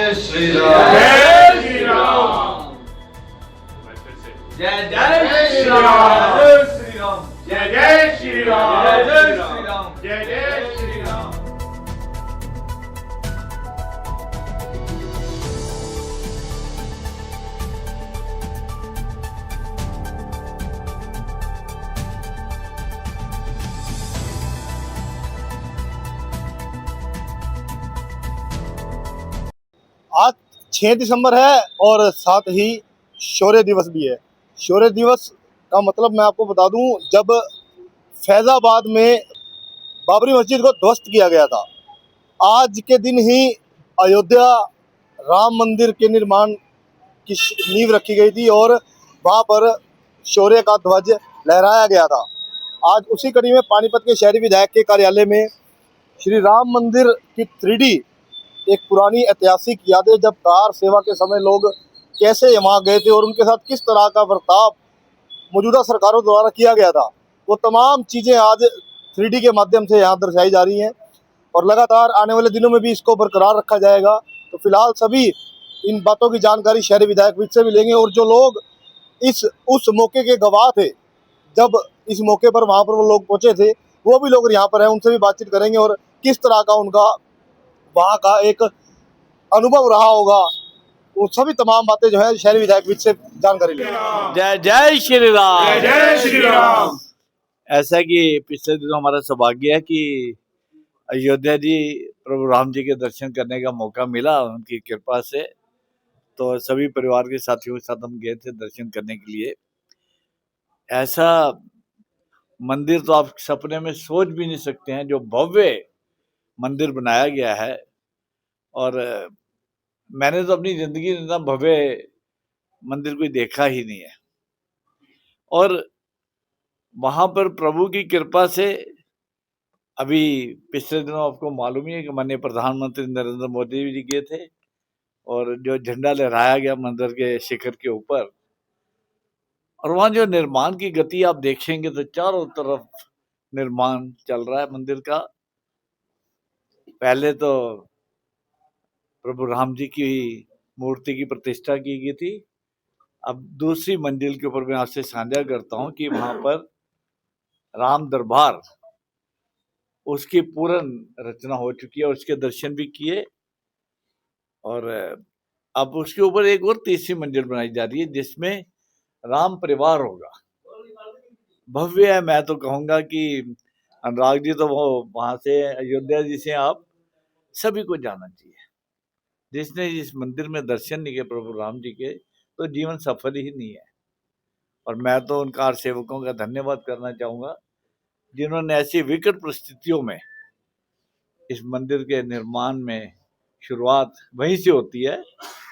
श्री राम। जय श्री राम। जय जय श्री राम। जय श्री राम। जय जय श्री राम। जय जय श्री राम। जय जय श्री राम। आज 6 दिसंबर है और साथ ही शौर्य दिवस भी है। शौर्य दिवस का मतलब मैं आपको बता दूं, जब फैजाबाद में बाबरी मस्जिद को ध्वस्त किया गया था, आज के दिन ही अयोध्या राम मंदिर के निर्माण की नींव रखी गई थी और वहां पर शौर्य का ध्वज लहराया गया था। आज उसी कड़ी में पानीपत के शहरी विधायक के कार्यालय में श्री राम मंदिर की 3D एक पुरानी ऐतिहासिक यादें, जब कार सेवा के समय लोग कैसे वहाँ गए थे और उनके साथ किस तरह का बर्ताव मौजूदा सरकारों द्वारा किया गया था, वो तमाम चीज़ें आज 3D के माध्यम से यहाँ दर्शाई जा रही हैं और लगातार आने वाले दिनों में भी इसको बरकरार रखा जाएगा। तो फिलहाल सभी इन बातों की जानकारी शहरी विधायक विद से भी लेंगे और जो लोग उस मौके के गवाह थे, जब इस मौके पर वहाँ पर वो लोग पहुँचे थे, वो भी लोग यहाँ पर हैं, उनसे भी बातचीत करेंगे और किस तरह का उनका वहाँ का एक अनुभव रहा होगा, वो सभी तमाम बातें जो है शहरी विधायक विद से जानकारी लेंगे। जय जय श्री राम। जय जय श्री राम। ऐसा कि पिछले दिनों हमारा सौभाग्य है कि अयोध्या जी प्रभु राम जी के दर्शन करने का मौका मिला उनकी कृपा से। तो सभी परिवार के साथियों के साथ हम गए थे दर्शन करने के लिए। ऐसा मंदिर तो आप सपने में सोच भी नहीं सकते हैं, जो भव्य मंदिर बनाया गया है। और मैंने तो अपनी जिंदगी में इतना भव्य मंदिर कोई देखा ही नहीं है। और वहां पर प्रभु की कृपा से अभी पिछले दिनों आपको मालूम ही है कि माननीय प्रधानमंत्री नरेंद्र मोदी जी गए थे और जो झंडा लहराया गया मंदिर के शिखर के ऊपर, और वहां जो निर्माण की गति आप देखेंगे तो चारों तरफ निर्माण चल रहा है मंदिर का। पहले तो प्रभु राम जी की मूर्ति की प्रतिष्ठा की गई थी। अब दूसरी मंजिल के ऊपर मैं आपसे साझा करता हूं कि वहां पर राम दरबार उसकी पूर्ण रचना हो चुकी है और उसके दर्शन भी किए। और अब उसके ऊपर एक और तीसरी मंजिल बनाई जा रही है जिसमें राम परिवार होगा। भव्य है। मैं तो कहूंगा कि अनुराग जी तो वो वहां से अयोध्या जी से आप सभी को जाना चाहिए। जिसने इस मंदिर में दर्शन नहीं किए प्रभु राम जी के, तो जीवन सफल ही नहीं है। और मैं तो उन कार सेवकों का धन्यवाद करना चाहूंगा जिन्होंने ऐसी विकट परिस्थितियों में इस मंदिर के निर्माण में, शुरुआत वहीं से होती है,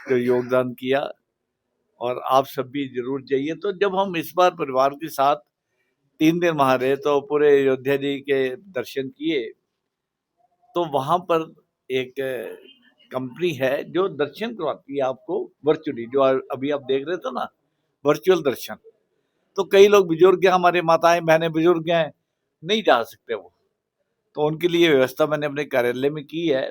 जो योगदान किया। और आप सब भी जरूर जाइए। तो जब हम इस बार परिवार के साथ 3 दिन वहां रहे तो पूरे अयोध्या जी के दर्शन किए। तो वहां पर एक कंपनी है जो दर्शन करवाती है आपको वर्चुअली, जो अभी आप देख रहे थे ना, वर्चुअल दर्शन। तो कई लोग बुजुर्ग हैं, हमारे माताएं बहनें बुजुर्ग हैं, नहीं जा सकते वो, तो उनके लिए व्यवस्था मैंने अपने कार्यालय में की है।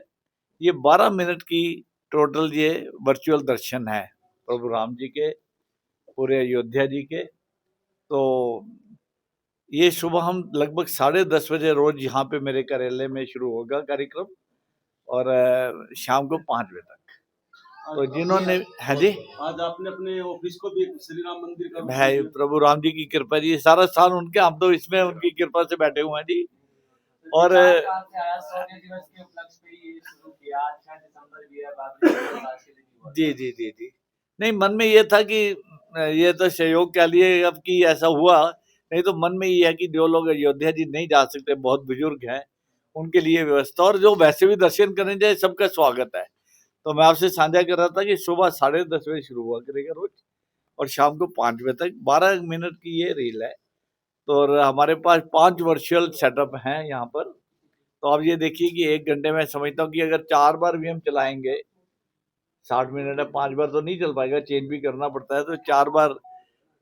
ये 12 मिनट की टोटल ये वर्चुअल दर्शन है प्रभु राम जी के, पूरे अयोध्या जी के। तो ये सुबह हम लगभग 10:30 बजे रोज यहाँ पे मेरे कार्यालय में शुरू होगा कार्यक्रम और शाम को 5 बजे तक। तो जिन्होंने, हाँ जी, आज आपने अपने ऑफिस को भी श्री राम मंदिर का भाई प्रभु राम जी की कृपा जी, सारा साल उनके, हम तो इसमें उनकी कृपा से बैठे हुए हैं जी। और शौर्य दिवस के उपलक्ष्य पे ये शुरू किया, 6 दिसंबर भी है, जी जी जी जी, नहीं मन में ये था कि ये तो सहयोग के लिए अब कि ऐसा हुआ, नहीं तो मन में ये है कि जो लोग अयोध्या जी नहीं जा सकते, बहुत बुजुर्ग हैं, उनके लिए व्यवस्था, और जो वैसे भी दर्शन करने जाए सबका स्वागत है। तो मैं आपसे साझा कर रहा था कि सुबह 10:30 बजे शुरू हुआ करेगा रोज और शाम को 5 बजे तक 12 मिनट की ये रील है। तो और हमारे पास 5 वर्चुअल सेटअप हैं यहाँ पर। तो आप ये देखिए कि 1 घंटे में समझता हूँ कि अगर 4 बार भी हम चलाएंगे, 60 मिनट है, 5 बार तो नहीं चल पाएगा, चेंज भी करना पड़ता है, तो 4 बार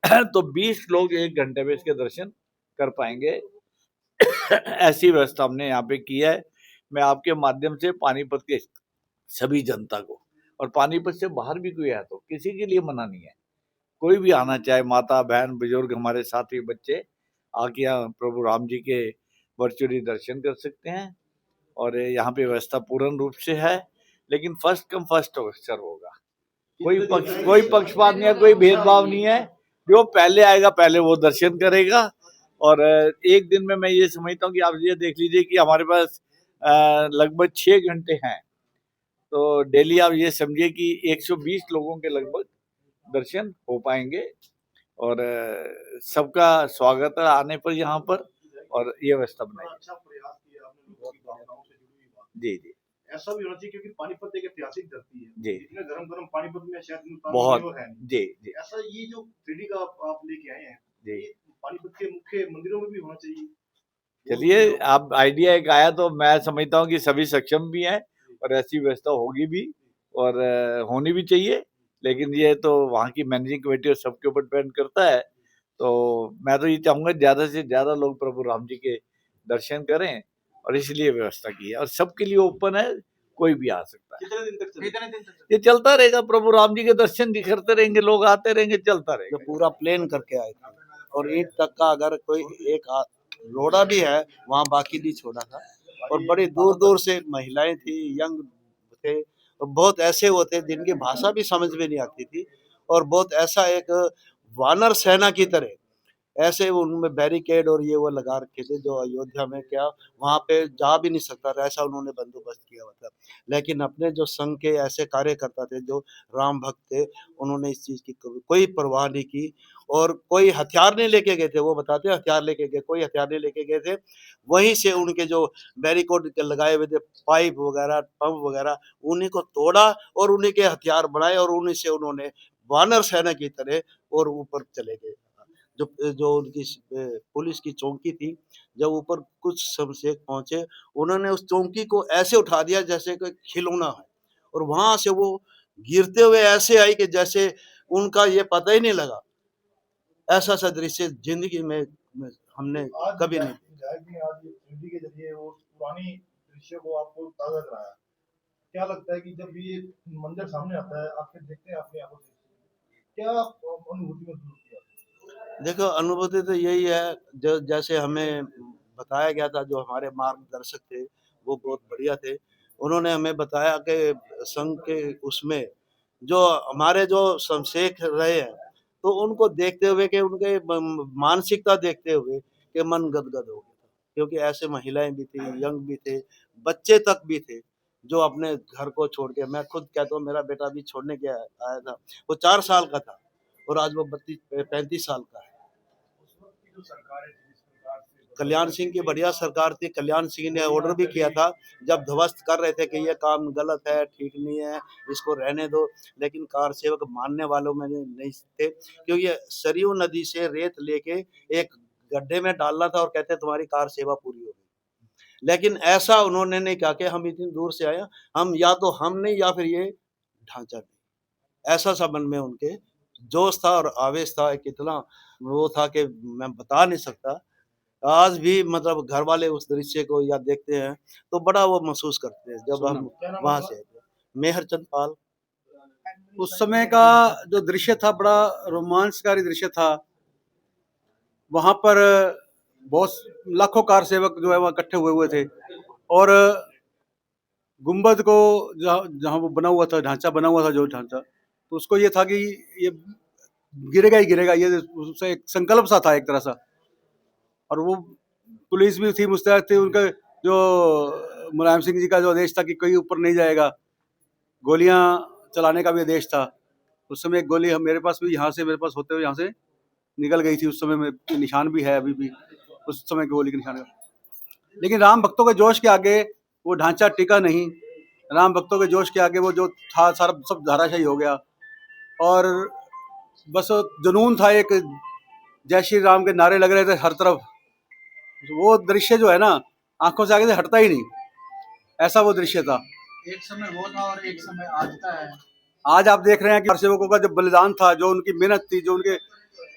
तो 20 लोग 1 घंटे में इसके दर्शन कर पाएंगे। ऐसी व्यवस्था हमने यहाँ पे की है। मैं आपके माध्यम से पानीपत के सभी जनता को और पानीपत से बाहर भी कोई है तो किसी के लिए मना नहीं है, कोई भी आना चाहे, माता बहन बुजुर्ग हमारे साथी बच्चे आके यहाँ प्रभु राम जी के वर्चुअली दर्शन कर सकते हैं। और यहाँ पे व्यवस्था पूर्ण रूप से है, लेकिन फर्स्ट कम फर्स्ट सर्व होगा, कोई पक्षपात नहीं है, कोई भेदभाव नहीं है। जो पहले आएगा पहले वो दर्शन करेगा। और एक दिन में मैं ये समझता हूँ कि आप ये देख लीजिए कि हमारे पास लगभग 6 घंटे हैं, तो डेली आप ये समझिए कि 120 लोगों के लगभग दर्शन हो पाएंगे। और सबका स्वागत है आने पर यहाँ पर, और ये व्यवस्था बनाई। अच्छा प्रयास किया आपने, लोगों की भावनाओं से जुड़ी हुई बात। जी जी, ऐसा भी होना चाहिए क्योंकि पानीपत एक ऐतिहासिक धरती है जी, इतने गरम पानीपत में शायद हिंदुस्तान बहुत, में और है नहीं। जी जी ऐसा ये जो 3D का आप लेके आए हैं, जी। ये पानीपत के मुख्य मंदिरों में भी होना चाहिए। चलिए, आप आइडिया एक आया तो मैं समझता हूँ कि सभी सक्षम भी हैं और ऐसी व्यवस्था होगी भी और होनी भी चाहिए। लेकिन ये तो वहाँ की मैनेजिंग कमेटी और सबके ऊपर डिपेंड करता है। तो मैं तो ये चाहूंगा ज्यादा से ज्यादा लोग प्रभु राम जी के दर्शन करें, और इसलिए व्यवस्था की है, और सबके लिए ओपन है, कोई भी आ सकता है। कितने दिन तक चलेगा? ये चलता रहेगा, प्रभु राम जी के दर्शन दिखते रहेंगे, लोग आते रहेंगे, चलता जो रहेगा। पूरा प्लेन करके आए थे, और ईंट तक का अगर कोई एक रोड़ा भी है वहाँ बाकी नहीं छोड़ा था। और बड़ी दूर दूर से महिलाएं थी, यंग थे, और बहुत ऐसे वो थे जिनकी भाषा भी समझ में नहीं आती थी, और बहुत ऐसा एक वानर सेना की तरह ऐसे उनमें बैरिकेड और ये वो लगा रखे थे, जो अयोध्या में क्या वहाँ पे जा भी नहीं सकता था, ऐसा उन्होंने बंदोबस्त किया हुआ था। लेकिन अपने जो संघ के ऐसे कार्यकर्ता थे जो राम भक्त थे, उन्होंने इस चीज़ की कोई परवाह नहीं की, और कोई हथियार नहीं लेके गए थे। वो बताते हैं हथियार लेके गए, कोई हथियार नहीं लेके गए थे। वहीं से उनके जो बैरिकेड लगाए हुए थे, पाइप वगैरह, पंप वगैरह, उन्हीं को तोड़ा और उन्हीं के हथियार बनाए, और उन्हीं से उन्होंने वानर सेना की तरह और ऊपर चले गए। जो उनकी पुलिस की चौकी थी, जब ऊपर कुछ शमशेख पहुंचे, उन्होंने उस चौकी को ऐसे उठा दिया जैसे कोई खिलौना है, और वहां से वो गिरते हुए ऐसे आई कि जैसे उनका ये पता ही नहीं लगा। ऐसा सा दृश्य जिंदगी में हमने कभी नहीं। आज 3D के जरिए वो पुरानी दृश्य को आपको ताजा कराया, क्या लगता है कि जब ये मंजर सामने आता है, आप फिर देखते हैं अपनी आंखों से, क्या अनुभूति महसूस होती है? देखो, अनुभूति तो यही है, जो जैसे हमें बताया गया था, जो हमारे मार्गदर्शक थे वो बहुत बढ़िया थे। उन्होंने हमें बताया कि संघ के उसमें जो हमारे जो शमशेख रहे हैं, तो उनको देखते हुए कि उनके मानसिकता देखते हुए कि मन गदगद हो गया था, क्योंकि ऐसे महिलाएं भी थी, यंग भी थे, बच्चे तक भी थे, जो अपने घर को छोड़ के, मैं खुद कहता हूँ मेरा बेटा भी छोड़ने के आया था, वो 4 साल का था, और आज वो 35 साल का है। कल्याण सिंह की बढ़िया सरकार थी। कल्याण सिंह ने ऑर्डर भी किया था, जब ध्वस्त कर रहे थे कि ये काम गलत है, ठीक नहीं है, इसको रहने दो, लेकिन कार सेवक मानने वालों में नहीं थे, क्योंकि सरयू नदी से रेत लेके एक गड्ढे में डालना था और कहते तुम्हारी कार सेवा पूरी हो गई। लेकिन ऐसा उन्होंने नहीं कहा कि हम इतनी दूर से आए, हम या तो हम नहीं या फिर ये ढांचा नहीं। ऐसा सा मन में उनके जोश था और आवेश था, कितना वो था कि मैं बता नहीं सकता। आज भी मतलब घर वाले उस दृश्य को या देखते हैं तो बड़ा वो महसूस करते हैं जब हम वहां से। मेहरचंद पाल। उस समय का जो दृश्य था बड़ा रोमांचकारी दृश्य था। वहां पर बहुत लाखों कार सेवक जो है वहाँ इकट्ठे हुए थे, और गुंबद को जहाँ वो बना हुआ था, ढांचा बना हुआ था, जो ढांचा, तो उसको ये था कि ये गिरेगा ही गिरेगा, ये उससे एक संकल्प सा था एक तरह सा। और वो पुलिस भी थी, मुस्तैद थी, उनका जो मुलायम सिंह जी का जो आदेश था कि कोई ऊपर नहीं जाएगा, गोलियां चलाने का भी आदेश था। उस समय एक गोली मेरे पास भी यहाँ से, मेरे पास होते हुए यहाँ से निकल गई थी। उस समय में निशान भी है अभी भी उस समय की गोली के निशान। लेकिन राम भक्तों के जोश के आगे वो ढांचा टिका नहीं। राम भक्तों के जोश के आगे वो जो था सारा सब धाराशाही हो गया, और बस जुनून था, एक जय श्री राम के नारे लग रहे थे हर तरफ। वो दृश्य जो है ना, आंखों से आगे से हटता ही नहीं, ऐसा वो दृश्य था। एक समय वो था और एक समय आज का है। आज आप देख रहे हैं कि सेवकों का जो बलिदान था, जो उनकी मेहनत थी, जो उनके,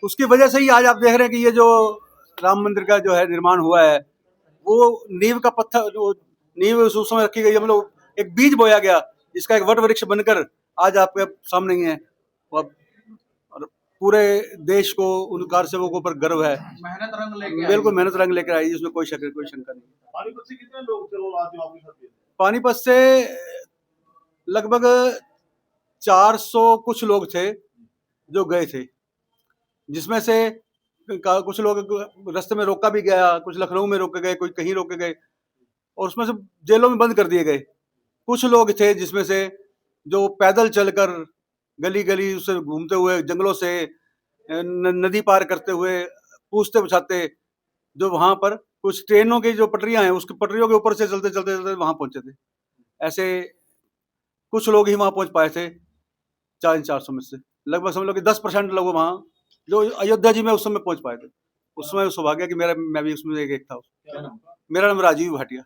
उसकी वजह से ही आज आप देख रहे हैं कि ये जो राम मंदिर का जो है निर्माण हुआ है, वो नींव का पत्थर, जो नींव उस समय रखी गई, हम लोग एक बीज बोया गया, जिसका एक वट वृक्ष बनकर आज आपके सामने ही है। और पूरे देश को उन कार सेवकों पर गर्व है। मेहनत रंग लेके बिल्कुल मेहनत रंग लेकर आई, इसमें कोई शंका नहीं। पानीपत से कितने लोग थे वो आज आपके साथ? पानीपत से लगभग 400 कुछ लोग थे जो गए थे, जिसमें से कुछ लोग रास्ते में रोका भी गया, कुछ लखनऊ में रोके गए, कोई कहीं रोके गए, और उसमें से जेलों में बंद कर दिए गए। कुछ लोग थे जिसमें से जो पैदल चलकर गली गली से घूमते हुए, जंगलों से नदी पार करते हुए, पूछते पुछाते, जो वहां पर कुछ ट्रेनों की जो पटरियां हैं उसकी पटरियों के ऊपर से चलते चलते चलते वहां पहुंचे थे। ऐसे कुछ लोग ही वहां पहुंच पाए थे 400 में से। लगभग समझ लो कि 10% लोग वहां जो अयोध्या जी में उस समय पहुंच पाए थे। उस समय सौभाग्य कि मैं भी उसमें एक था। मेरा नाम राजीव भाटिया।